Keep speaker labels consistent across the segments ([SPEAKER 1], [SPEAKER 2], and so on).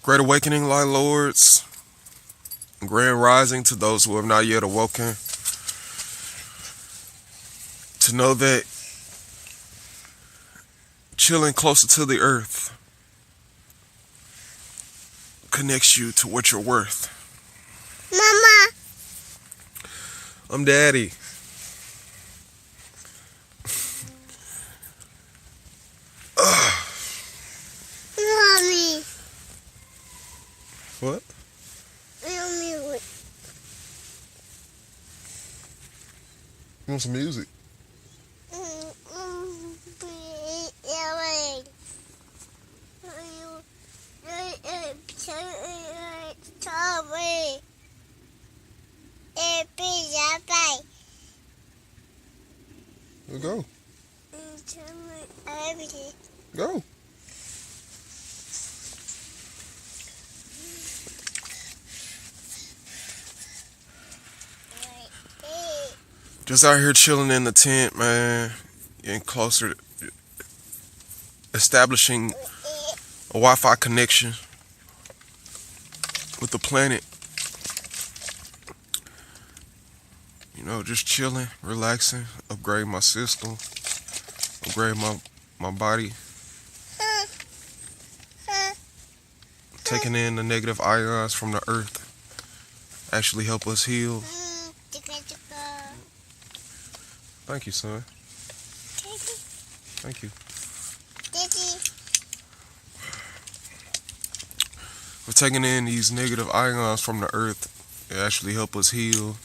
[SPEAKER 1] Great awakening, light lords. Grand rising to those who have not yet awoken. To know that chilling closer to the earth connects you to what you're worth.
[SPEAKER 2] Mama.
[SPEAKER 1] I'm Daddy.
[SPEAKER 2] Mommy.
[SPEAKER 1] What?
[SPEAKER 2] Mommy.
[SPEAKER 1] You want some music? Go. Go. Just out here chilling in the tent, man. Getting closer, establishing a Wi-Fi connection with the planet. You know, just chilling, relaxing, upgrade my system, upgrade my body, taking in the negative ions from the earth, actually help us heal. Thank you, son. Thank you. We're taking in these negative ions from the earth. They actually help us heal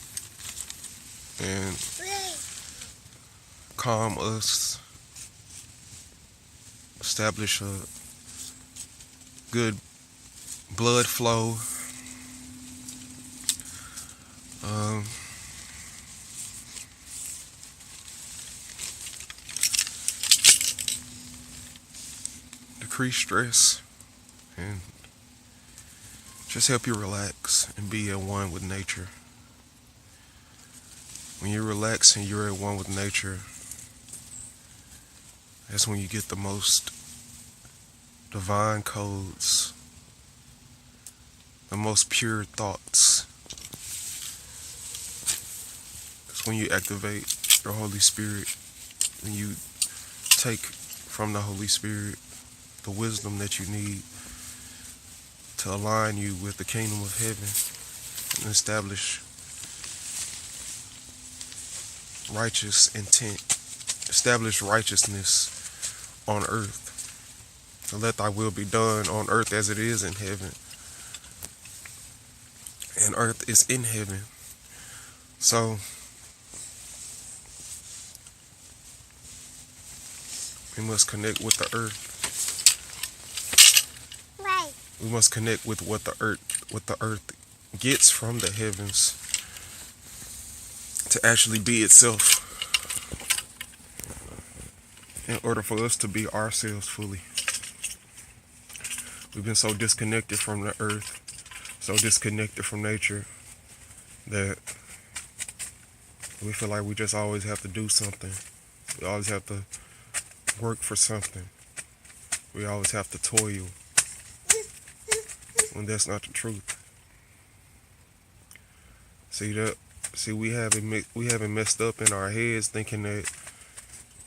[SPEAKER 1] and calm us, establish a good blood flow. Decrease stress and just help you relax and be at one with nature. When you relax and you're at one with nature, that's when you get the most divine codes, the most pure thoughts. That's when you activate your Holy Spirit, and you take from the Holy Spirit the wisdom that you need to align you with the kingdom of heaven and establish righteous intent, establish righteousness on earth. So let thy will be done on earth as it is in heaven. And earth is in heaven. So we must connect with the earth.
[SPEAKER 2] Right.
[SPEAKER 1] We must connect with what the earth gets from the heavens to actually be itself, in order for us to be ourselves fully. We've been so disconnected from the earth, so disconnected from nature, that we feel like we just always have to do something. We always have to work for something. We always have to toil, when that's not the truth. See, we haven't messed up in our heads thinking that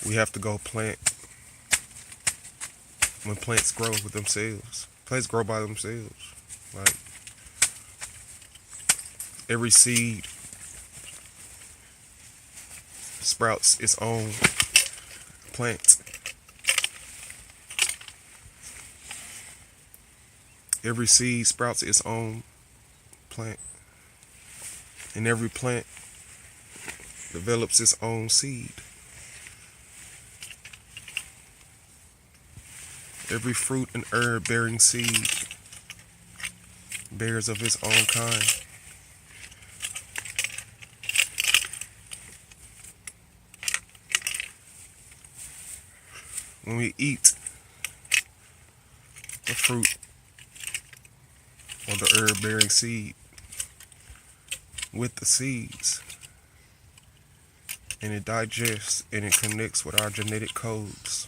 [SPEAKER 1] we have to go plant when plants grow with themselves. Plants grow by themselves. Like, every seed sprouts its own plant. Every seed sprouts its own plant. And every plant develops its own seed. Every fruit and herb bearing seed bears of its own kind. When we eat the fruit or the herb bearing seed with the seeds, and it digests and it connects with our genetic codes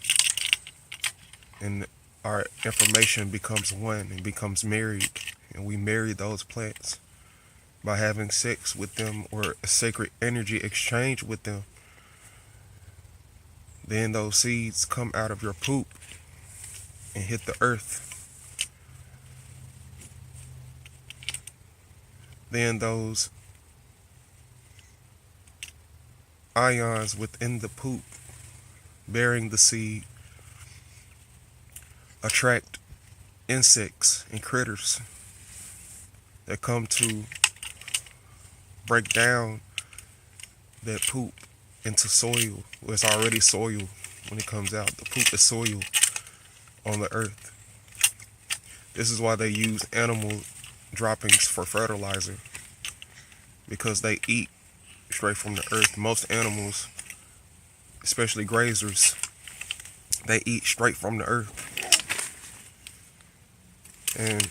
[SPEAKER 1] and our information becomes one and becomes married, and we marry those plants by having sex with them or a sacred energy exchange with them. Then those seeds come out of your poop and hit the earth. Then those ions within the poop bearing the seed attract insects and critters that come to break down that poop into soil. Well, it's already soil when it comes out. The poop is soil on the earth. This is why they use animal droppings for fertilizer, because they eat straight from the earth. Most animals, especially grazers, they eat straight from the earth. And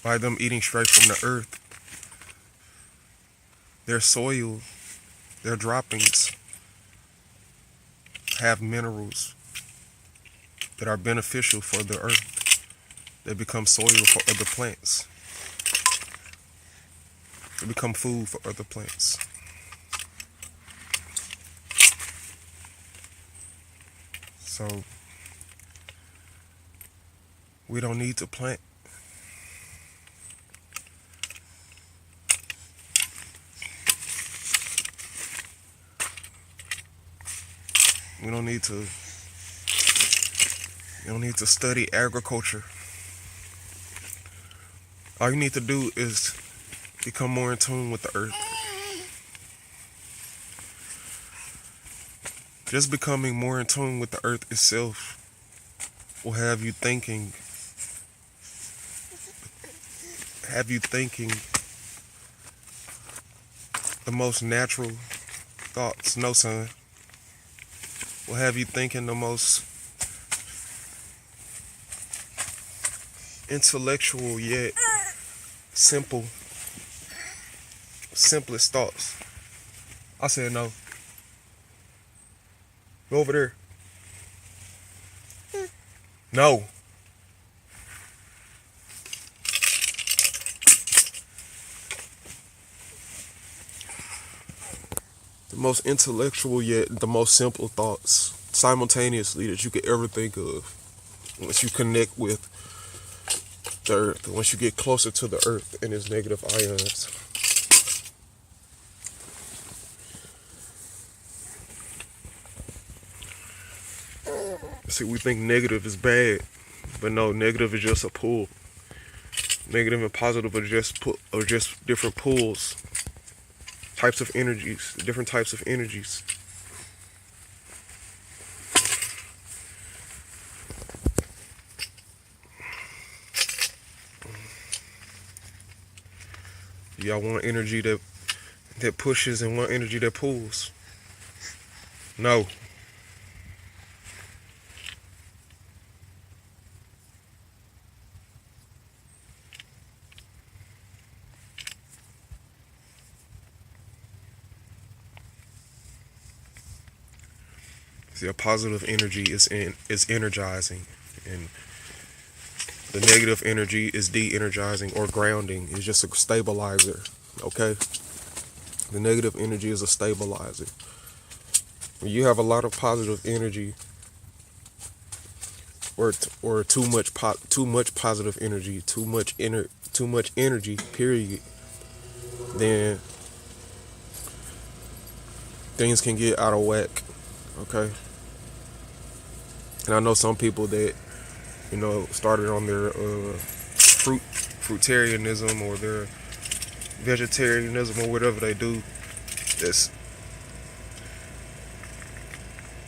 [SPEAKER 1] by them eating straight from the earth, their soil, their droppings have minerals that are beneficial for the earth. They become soil for other plants. They become food for other plants. So we don't need to plant. We don't need to. You don't need to study agriculture. All you need to do is become more in tune with the earth. Just becoming more in tune with the earth itself will have you thinking the most natural thoughts. No, son. Will have you thinking the most intellectual yet simplest thoughts. I said no. Go over there. No. The most intellectual yet the most simple thoughts simultaneously that you could ever think of. Once you connect with the earth, once you get closer to the earth and its negative ions. See, we think negative is bad, but no, negative is just a pull. Negative and positive are just different pulls, types of energies, different types of energies. Y'all want energy that pushes and want energy that pulls. No. See, a positive energy is energizing, and the negative energy is de-energizing or grounding. It's just a stabilizer, okay? The negative energy is a stabilizer. When you have a lot of positive energy, or too much positive energy, too much energy, period, then things can get out of whack, okay? And I know some people that, started on their fruitarianism or their vegetarianism or whatever they do.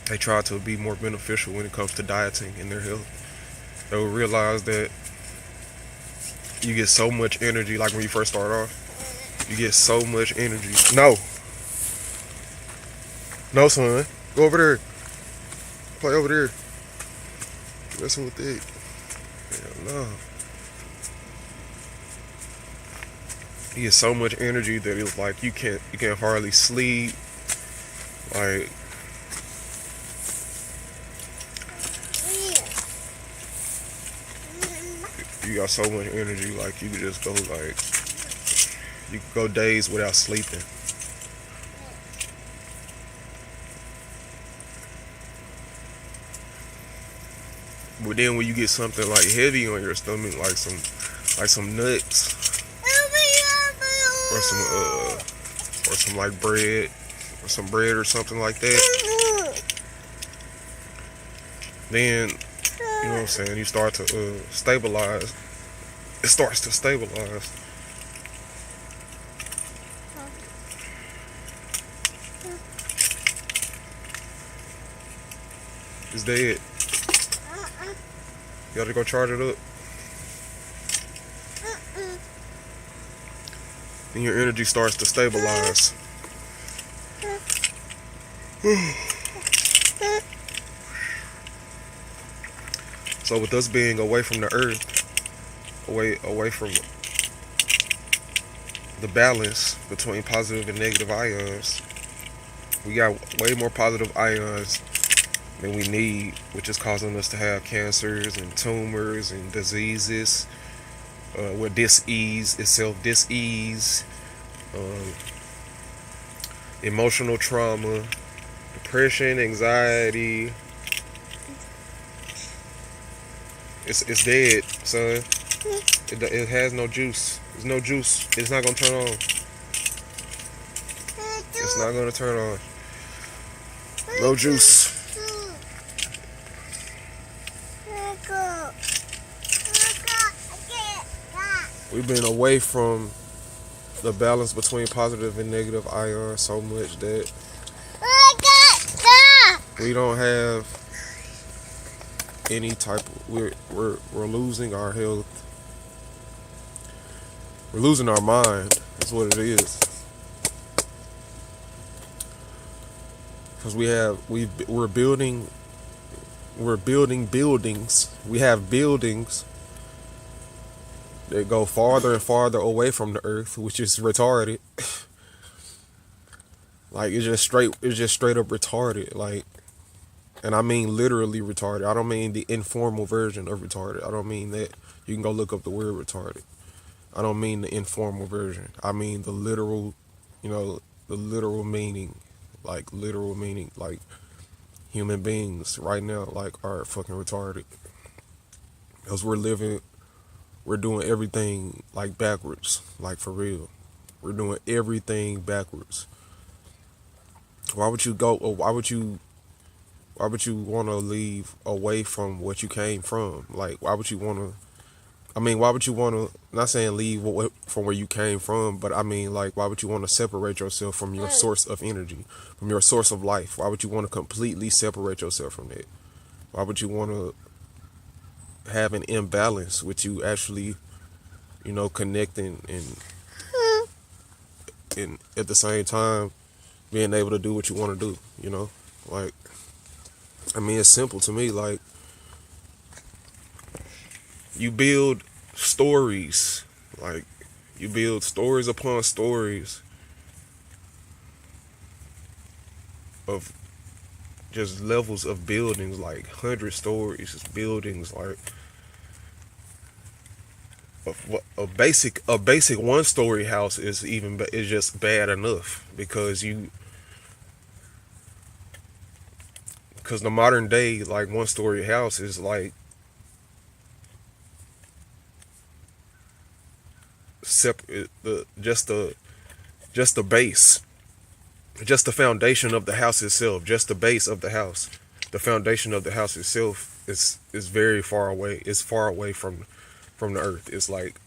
[SPEAKER 1] They try to be more beneficial when it comes to dieting and their health. They'll realize that you get so much energy, like when you first start off, you get so much energy. No, son, go over there, play over there. Messing with it. Hell no. You get so much energy that it's like you can't hardly sleep. Like You got so much energy, like you could just go like you could go days without sleeping. But then when you get something like heavy on your stomach, like some nuts or some like bread or some bread or something like that, then you know what I'm saying, you start to stabilize. It starts to stabilize. It's dead. You gotta go charge it up. And your energy starts to stabilize. So with us being away from the earth, away from the balance between positive and negative ions, we got way more positive ions than we need, which is causing us to have cancers and tumors and diseases, with dis-ease itself, emotional trauma, depression, anxiety. It's dead, son. It has no juice. There's no juice. It's not gonna turn on. It's not gonna turn on. No juice. We've been away from the balance between positive and negative ions so much that we don't have any type of, we're losing our health. We're losing our mind. That's what it is. Because we're building buildings. We have buildings that go farther and farther away from the earth, which is retarded. Like it's just straight up retarded. Like, and I mean literally retarded. I don't mean the informal version of retarded. I don't mean that. You can go look up the word retarded. I don't mean the informal version. I mean the literal, the literal meaning. Like literal meaning. Like human beings right now like are fucking retarded. Because we're doing everything like backwards. Like for real. We're doing everything backwards. Why would you want to leave away from what you came from? Like, why would you want to, not saying leave from where you came from, but I mean, like, why would you want to separate yourself from your source of energy, from your source of life? Why would you want to completely separate yourself from that? Why would you want to have an imbalance with you actually, connecting and at the same time being able to do what you want to do, like, I mean, it's simple to me. Like, you build stories, like, you build stories upon stories of just levels of buildings, like 100 stories, buildings, like a basic 1-story house is just bad enough because the modern day like 1-story house is like separate, just the base, just the foundation of the house itself, just the base of the house, the foundation of the house itself is very far away. It's far away from the earth. It's like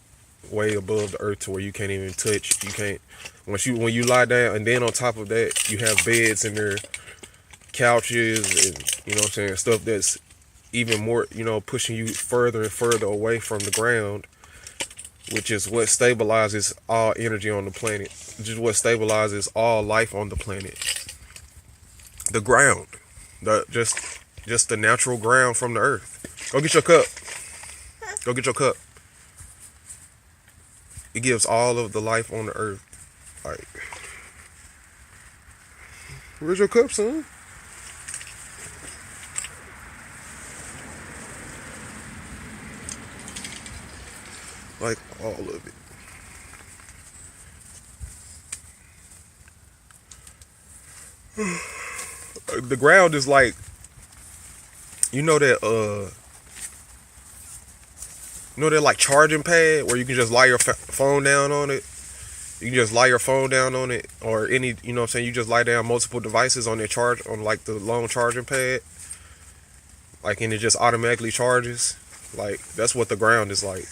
[SPEAKER 1] way above the earth to where you can't even touch. You can't when you lie down, and then on top of that you have beds in there, couches, and what I'm saying, stuff that's even more, pushing you further and further away from the ground, which is what stabilizes all energy on the planet, which is what stabilizes all life on the planet. The ground, just the natural ground from the earth. Go get your cup. Go get your cup. It gives all of the life on the earth. Like, where's your cup, son? Like all of it. The ground is like, you know that like charging pad where you can just lie your phone down on it. You can just lie your phone down on it, or any, you know what I'm saying, you just lie down multiple devices on their charge, on like the long charging pad, like, and it just automatically charges. Like, that's what the ground is like.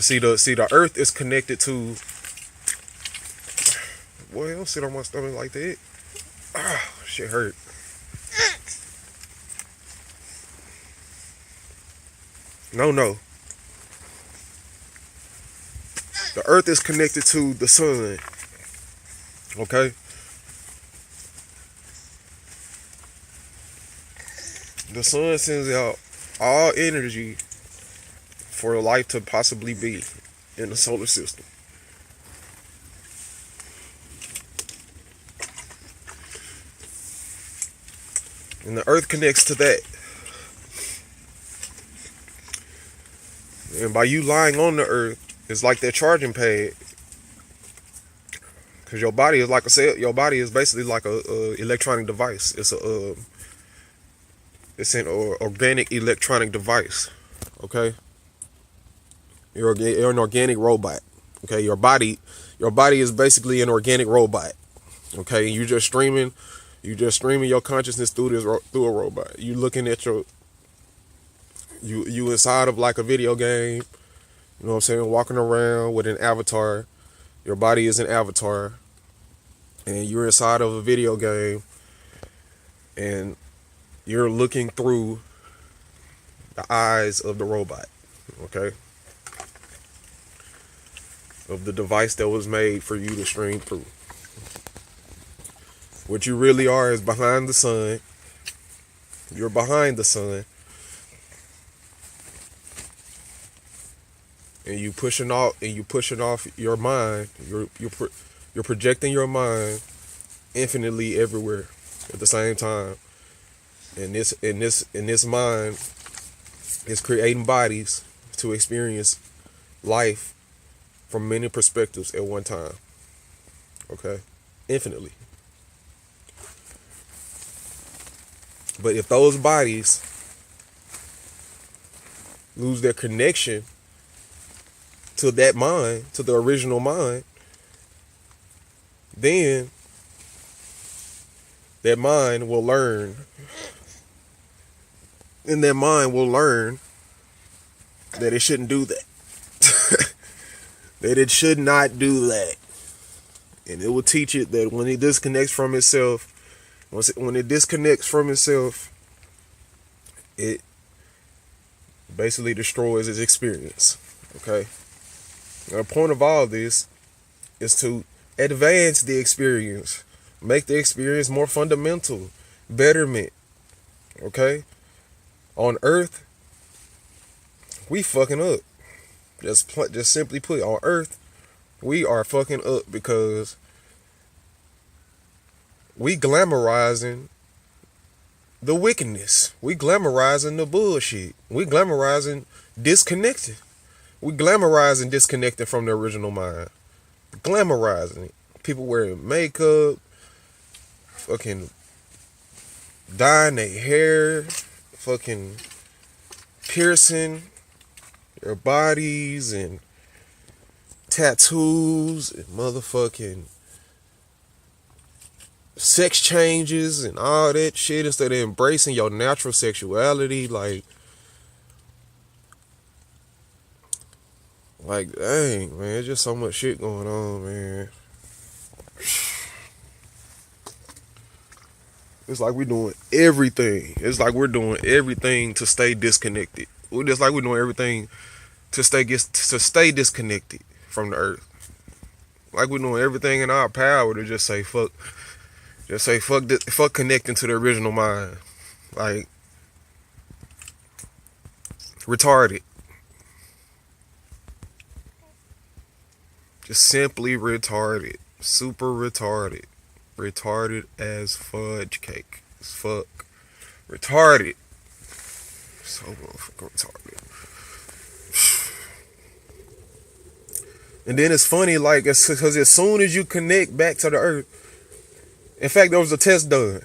[SPEAKER 1] See the earth is connected to, boy, don't sit on my stomach like that. Ah, shit hurt. No. The earth is connected to the sun. Okay? The sun sends out all energy for life to possibly be in the solar system. And the earth connects to that. And by you lying on the earth, it's like that charging pad. Because your body is, like I said, your body is basically like a electronic device. It's an organic electronic device. Okay? You're an organic robot. Okay? Your body is basically an organic robot. Okay? You just streaming your consciousness through a robot. You looking at you inside of like a video game. You know what I'm saying? Walking around with an avatar. Your body is an avatar. And you're inside of a video game. And you're looking through the eyes of the robot. Okay? Of the device that was made for you to stream through. What you really are is behind the sun. You're behind the sun. And you pushing off your mind. You're projecting your mind infinitely everywhere at the same time. And this mind is creating bodies to experience life from many perspectives at one time. Okay? Infinitely. But if those bodies lose their connection to that mind, to the original mind, then that mind will learn. And that mind will learn that it shouldn't do that. That it should not do that. And it will teach it that when it disconnects from itself, when it disconnects from itself, it basically destroys its experience. Okay? Now, the point of all this is to advance the experience. Make the experience more fundamental. Betterment. Okay? On Earth, we fucking up. Just simply put, on Earth, we are fucking up because we glamorizing the wickedness. We glamorizing the bullshit. We glamorizing disconnecting. We glamorizing disconnecting from the original mind. Glamorizing it. People wearing makeup, fucking dyeing their hair, fucking piercing their bodies and tattoos and motherfucking sex changes and all that shit instead of embracing your natural sexuality. Like, dang, man, there's just so much shit going on, man. It's like we're doing everything. It's like we're doing everything to stay disconnected. It's like we're doing everything to stay disconnected from the earth. Like we're doing everything in our power to just say fuck. Just say fuck connecting to the original mind. Like, retarded. Just simply retarded. Super retarded. Retarded as fudge cake. As fuck. Retarded. So motherfucking retarded. And then it's funny, like, it's because as soon as you connect back to the earth, in fact, there was a test done.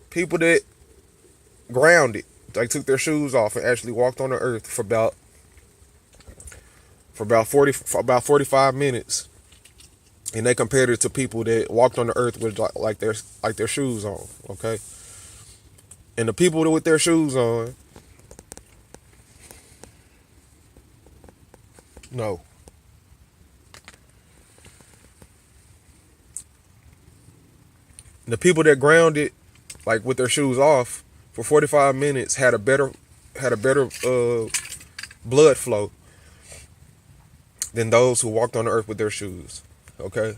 [SPEAKER 1] People that grounded, like, took their shoes off and actually walked on the earth for about 45 minutes, and they compared it to people that walked on the earth with like their shoes on. Okay, and the people with their shoes on, no. The people that grounded, like, with their shoes off for 45 minutes had a better blood flow than those who walked on the earth with their shoes. Okay?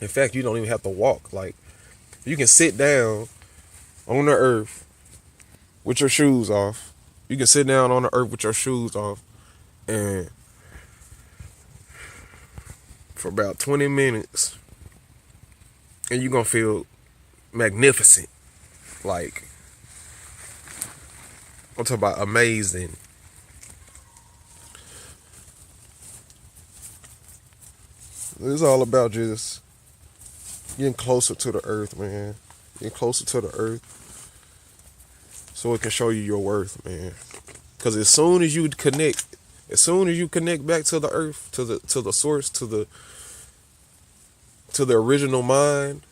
[SPEAKER 1] In fact, you don't even have to walk. Like, you can sit down on the earth with your shoes off. You can sit down on the earth with your shoes off, and for about 20 minutes, and you're gonna feel magnificent. Like, I'm talking about amazing. It's all about just getting closer to the earth, man. Getting closer to the earth so it can show you your worth, man. Because as soon as you connect back to the earth, to the source, to the original mind,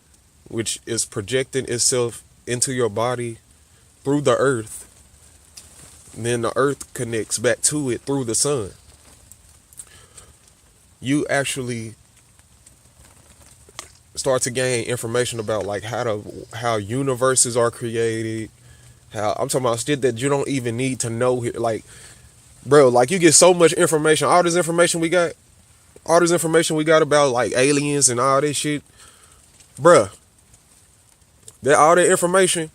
[SPEAKER 1] which is projecting itself into your body through the earth, then the earth connects back to it through the sun. You actually start to gain information about, like, how universes are created. How I'm talking about shit that you don't even need to know. Like, bro, like, you get so much information. All this information we got about, like, aliens and all this shit, bruh. All that information,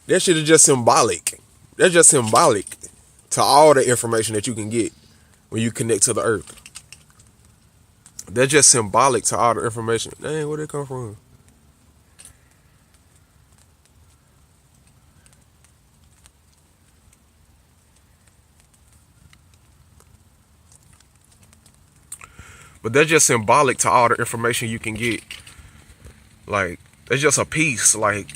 [SPEAKER 1] that shit is just symbolic. That's just symbolic to all the information that you can get when you connect to the earth. That's just symbolic to all the information. Dang, where'd it come from? But that's just symbolic to all the information you can get. Like, that's just a piece. Like,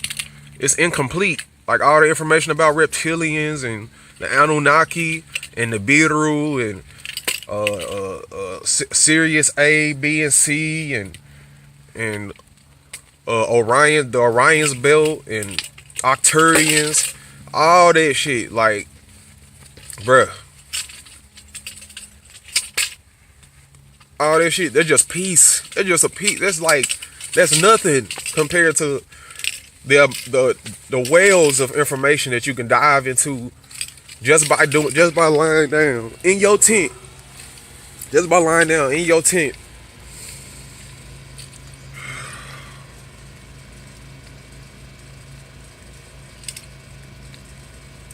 [SPEAKER 1] it's incomplete. Like, all the information about reptilians and the Anunnaki and the Biru and Sirius A, B, and C and Orion, the Orion's belt, and Octurians, all that shit. Like, bruh, all that shit, they're just peace. They're just a piece. That's nothing compared to the wells of information that you can dive into just by lying down in your tent. Just by lying down in your tent.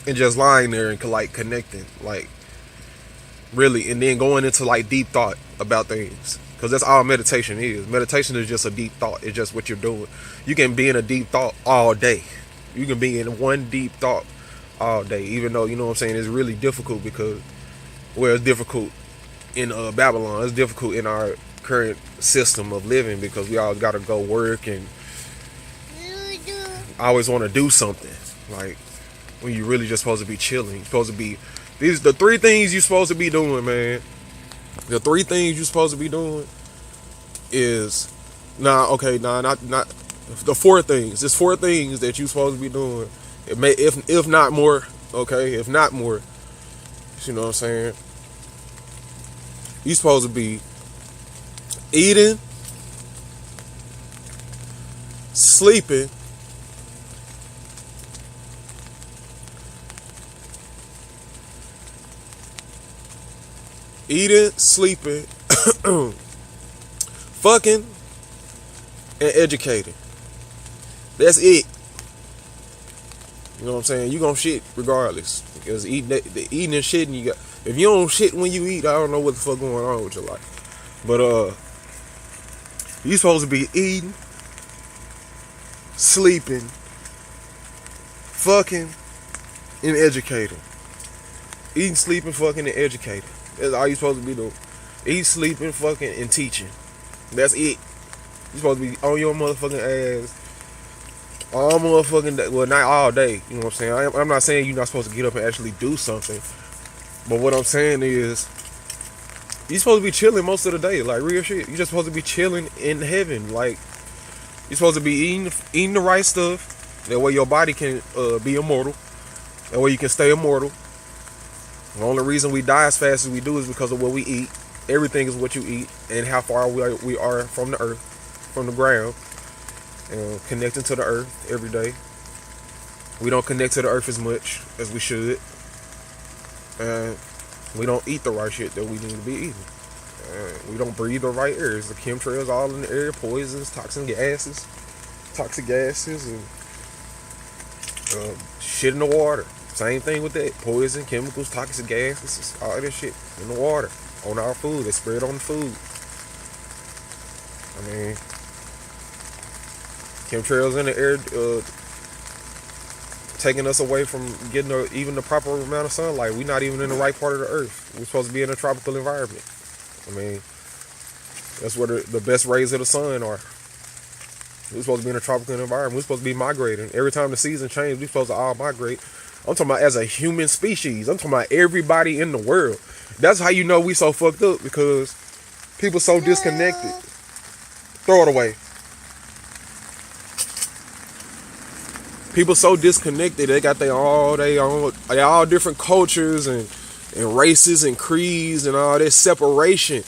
[SPEAKER 1] And just lying there and, like, connecting, like, really, and then going into, like, deep thought about things. Because that's all meditation is. Meditation is just a deep thought. It's just what you're doing. You can be in a deep thought all day. You can be in one deep thought all day. Even though, you know what I'm saying, it's really difficult because, well, it's difficult in Babylon. It's difficult in our current system of living because we all got to go work and always want to do something. Like, when you really just supposed to be chilling. You're supposed to be, these the three things you're supposed to be doing, man. The three things you're supposed to be doing is, not the four things. There's four things that you're supposed to be doing. It may, if not more, okay, if not more, you know what I'm saying? You're supposed to be eating, sleeping, fucking, and educating. That's it. You know what I'm saying? You gonna shit regardless. Because eating and shitting, you got. If you don't shit when you eat, I don't know what the fuck going on with your life. But you supposed to be eating, sleeping, fucking, and educating. Eating, sleeping, fucking, and educating. That's all you supposed to be doing. Eat, sleeping, fucking, and teaching. That's it. You supposed to be on your motherfucking ass all motherfucking day. Well, not all day. You know what I'm saying? I'm not saying you're not supposed to get up and actually do something. But what I'm saying is, you're supposed to be chilling most of the day. Like, real shit. You're just supposed to be chilling in heaven. Like, you're supposed to be eating the right stuff. That way your body can be immortal. That way you can stay immortal. The only reason we die as fast as we do is because of what we eat. Everything is what you eat and how far we are from the earth, from the ground, and connecting to the earth every day. We don't connect to the earth as much as we should. And we don't eat the right shit that we need to be eating. We don't breathe the right air. The chemtrails all in the air, poisons, toxic gases, and shit in the water. Same thing with that. Poison, chemicals, toxic gases, all that shit in the water. On our food. They spread on the food. I mean, chemtrails in the air taking us away from getting even the proper amount of sunlight. We're not even in the right part of the earth. We're supposed to be in a tropical environment. I mean, that's where the best rays of the sun are. We're supposed to be in a tropical environment. We're supposed to be migrating. Every time the season changes, we're supposed to all migrate. I'm talking about as a human species. I'm talking about everybody in the world. That's how you know we so fucked up, because people so disconnected. Throw it away. People so disconnected. They got they all different cultures and races and creeds and all that separation.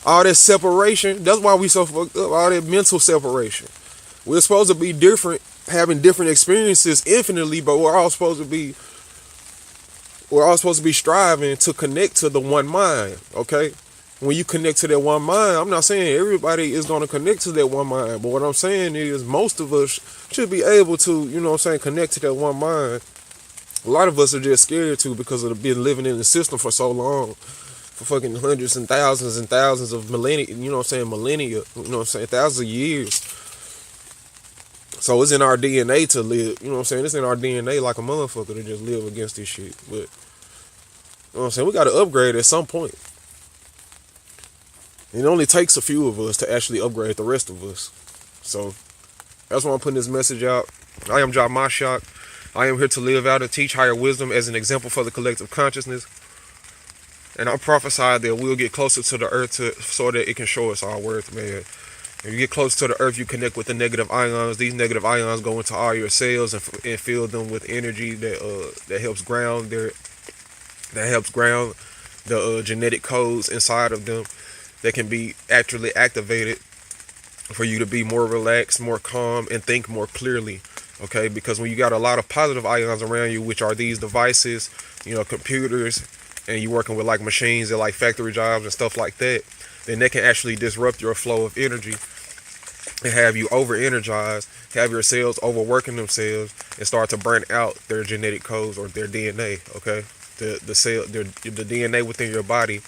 [SPEAKER 1] All that separation. That's why we so fucked up. All that mental separation. We're supposed to be different, having different experiences infinitely, but we're all supposed to be striving to connect to the one mind. Okay, when you connect to that one mind, I'm not saying everybody is going to connect to that one mind, but what I'm saying is most of us should be able to, you know what I'm saying, connect to that one mind. A lot of us are just scared to, because of being living in the system for so long, for fucking hundreds and thousands of millennia, you know what I'm saying, millennia, you know what I'm saying, thousands of years. So it's in our DNA to live, you know what I'm saying, it's in our DNA like a motherfucker to just live against this shit. But, you know what I'm saying, we got to upgrade at some point. It only takes a few of us to actually upgrade the rest of us. So that's why I'm putting this message out. I am Jah Mashiach. I am here to live out and teach higher wisdom as an example for the collective consciousness. And I prophesy that we'll get closer to the earth so that it can show us our worth, man. If you get close to the earth, you connect with the negative ions. These negative ions go into all your cells and fill them with energy that helps ground the genetic codes inside of them that can be actually activated for you to be more relaxed, more calm, and think more clearly. Okay, because when you got a lot of positive ions around you, which are these devices, you know, computers, and you're working with like machines and like factory jobs and stuff like that, then they can actually disrupt your flow of energy and have you over energized, have your cells overworking themselves and start to burn out their genetic codes or their DNA. Okay, the DNA within your body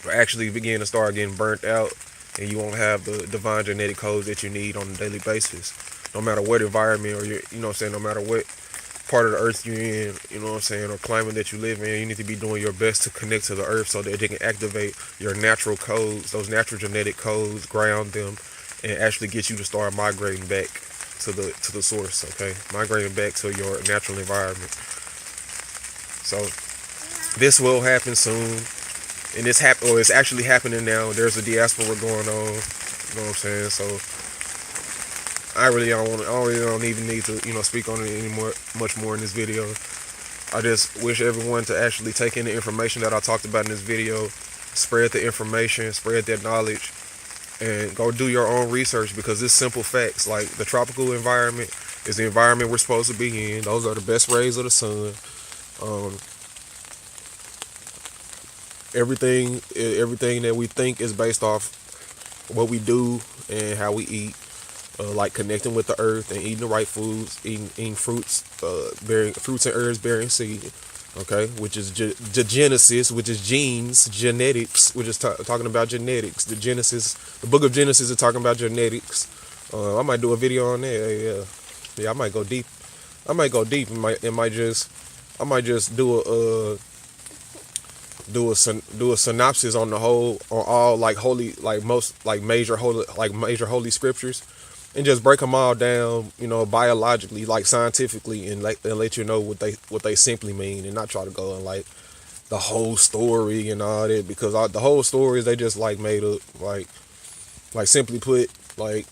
[SPEAKER 1] will actually begin to start getting burnt out, and you won't have the divine genetic codes that you need on a daily basis. No matter what environment or you know what I'm saying, no matter what part of the earth you're in, you know what I'm saying, or climate that you live in, you need to be doing your best to connect to the earth so that they can activate your natural codes, those natural genetic codes, ground them, and actually get you to start migrating back to the source. Okay, migrating back to your natural environment. So this will happen soon, and it's actually happening now. There's a diaspora going on. You know what I'm saying? So I really don't even need to, you know, speak on it much more in this video. I just wish everyone to actually take in the information that I talked about in this video, spread the information, spread that knowledge, and go do your own research, because it's simple facts. Like, the tropical environment is the environment we're supposed to be in. Those are the best rays of the sun. Everything that we think is based off what we do and how we eat. Like connecting with the earth and eating the right foods, eating fruits, bearing fruits and herbs bearing seed, okay, which is the Genesis, which is genes, genetics, which is talking about genetics. The book of Genesis is talking about genetics, I might do a video on that. Yeah, I might go deep. I might go deep. I might just do a synopsis on the whole, on all like holy, like most like major holy scriptures, and just break them all down, biologically, like scientifically, and let you know what they simply mean, and not try to go and like the whole story and all that, because the whole story is they just like made up, like simply put, like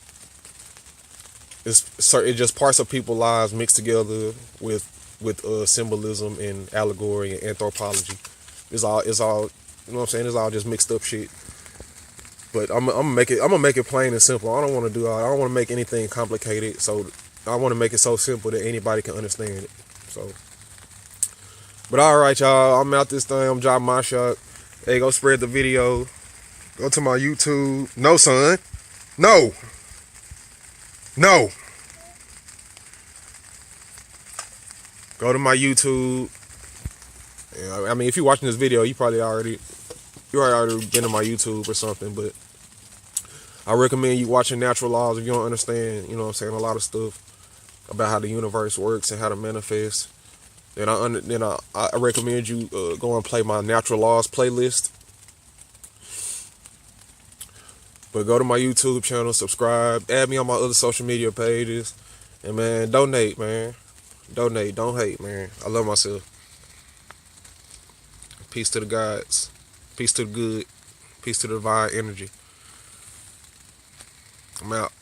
[SPEAKER 1] it's just parts of people's lives mixed together with symbolism and allegory and anthropology. It's all you know what I'm saying. It's all just mixed up shit. But I'm gonna make it plain and simple. I don't want to make anything complicated. So I want to make it so simple that anybody can understand it. So, but all right, y'all. I'm out this thing. I'm dropping my shot. Hey, go spread the video. Go to my YouTube. No, son. No. No. Go to my YouTube. I mean, if you're watching this video, you already been to my YouTube or something. But I recommend you watching Natural Laws if you don't understand, you know what I'm saying, a lot of stuff about how the universe works and how to manifest. Then I recommend you go and play my Natural Laws playlist. But go to my YouTube channel, subscribe, add me on my other social media pages, and man, donate, man. Donate, don't hate, man. I love myself. Peace to the gods. Peace to the good. Peace to the divine energy. I'm out.